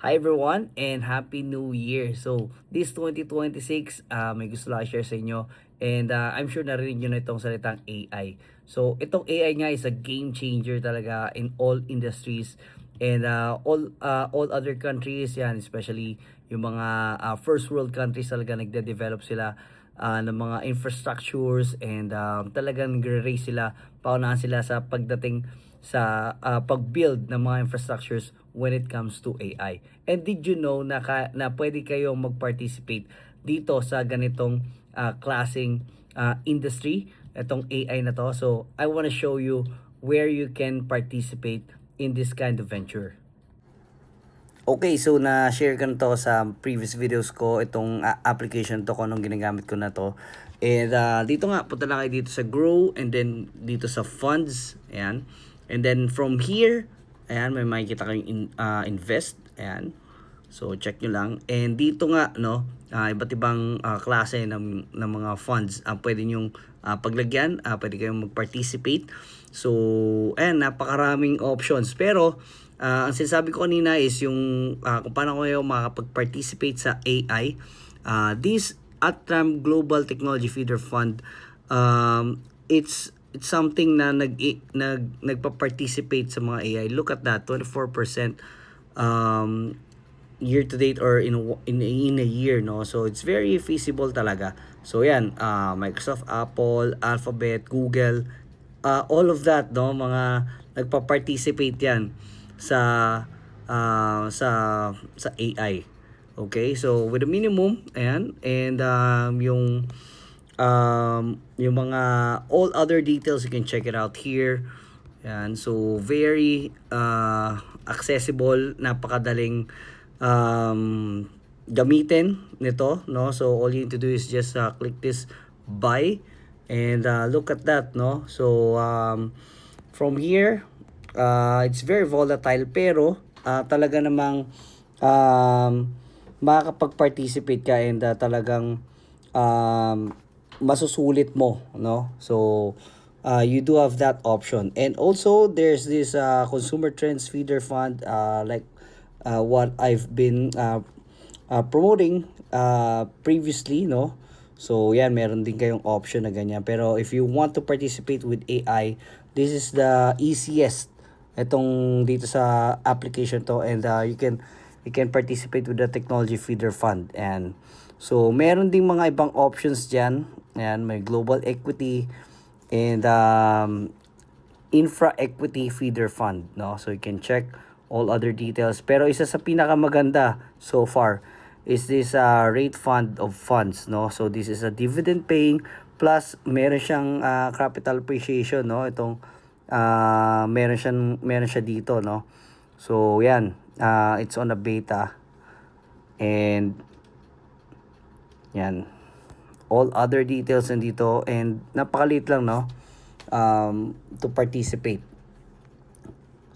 Hi everyone and Happy New Year. So, this 2026, may gusto lang share sa inyo and I'm sure narinig nyo na itong salitang AI. So, itong AI nga is a game changer talaga in all industries and all other countries yan, especially yung mga first world countries talaga nagde-develop sila ng mga infrastructures and talagang nagre-raise sila, paunahan sila sa pagdating sa pag-build ng mga infrastructures when it comes to AI. And did you know na pwede kayong mag-participate dito sa ganitong klaseng industry, itong AI na to? So, I want to show you where you can participate in this kind of venture. Okay, so na-share ko na to sa previous videos ko, itong application to, kung anong ginagamit ko na to. And dito nga, punta lang kayo dito sa Grow and then dito sa Funds. Ayan. And then from here, ayan, may makikita kayong invest. Ayan. So, check nyo lang. And dito nga, no, iba't ibang klase ng mga funds pwede nyong paglagyan, pwede kayong mag-participate. So, ayan, napakaraming options. Pero, ang sinasabi ko kanina is yung kung paano kayo makakapag-participate sa AI. This Atram Global Technology Feeder Fund, it's something na nagpa-participate sa mga AI. Look at that, 24% year to date or in a year, no. So it's very feasible talaga. So yan, Microsoft, Apple, Alphabet, Google, all of that, no, mga nagpa-participate yan sa sa AI. Okay, so with a minimum, ayan, and yung mga all other details, you can check it out here. Ayan, so very accessible, napakadaling gamitin nito, no. So all you need to do is just click this buy and look at that, no. So from here, it's very volatile pero talaga namang makakapag-participate ka and talagang masusulit mo, no. So you do have that option. And also there's this consumer trends feeder fund, like what I've been promoting previously, no. So yan, meron din kayong option na ganyan. Pero if you want to participate with AI, this is the easiest itong dito sa application to. And you can participate with the technology feeder fund. And so meron ding mga ibang options diyan. Ayan, may global equity and infra equity feeder fund, no. So you can check all other details. Pero isa sa pinakamaganda so far is this rate fund of funds, no. So this is a dividend paying plus meron siyang capital appreciation, no. Itong meron siya dito, no. So yan, it's on a beta and yan, all other details nandito and napakaliit lang, no, to participate.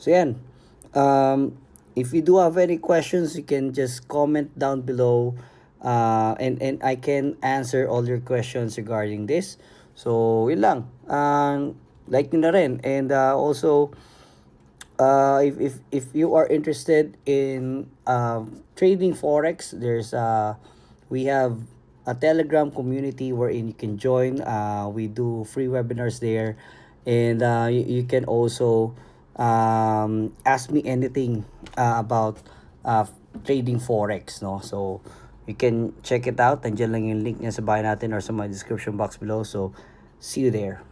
So yan, if you do have any questions, you can just comment down below, and I can answer all your questions regarding this. So yun lang, like nyo na rin. And also if you are interested in trading forex, there's we have a Telegram community wherein you can join. We do free webinars there, and you can also ask me anything about trading forex, no. So you can check it out. Nandiyan lang yung link niya sa bio natin or sa my description box below. So see you there.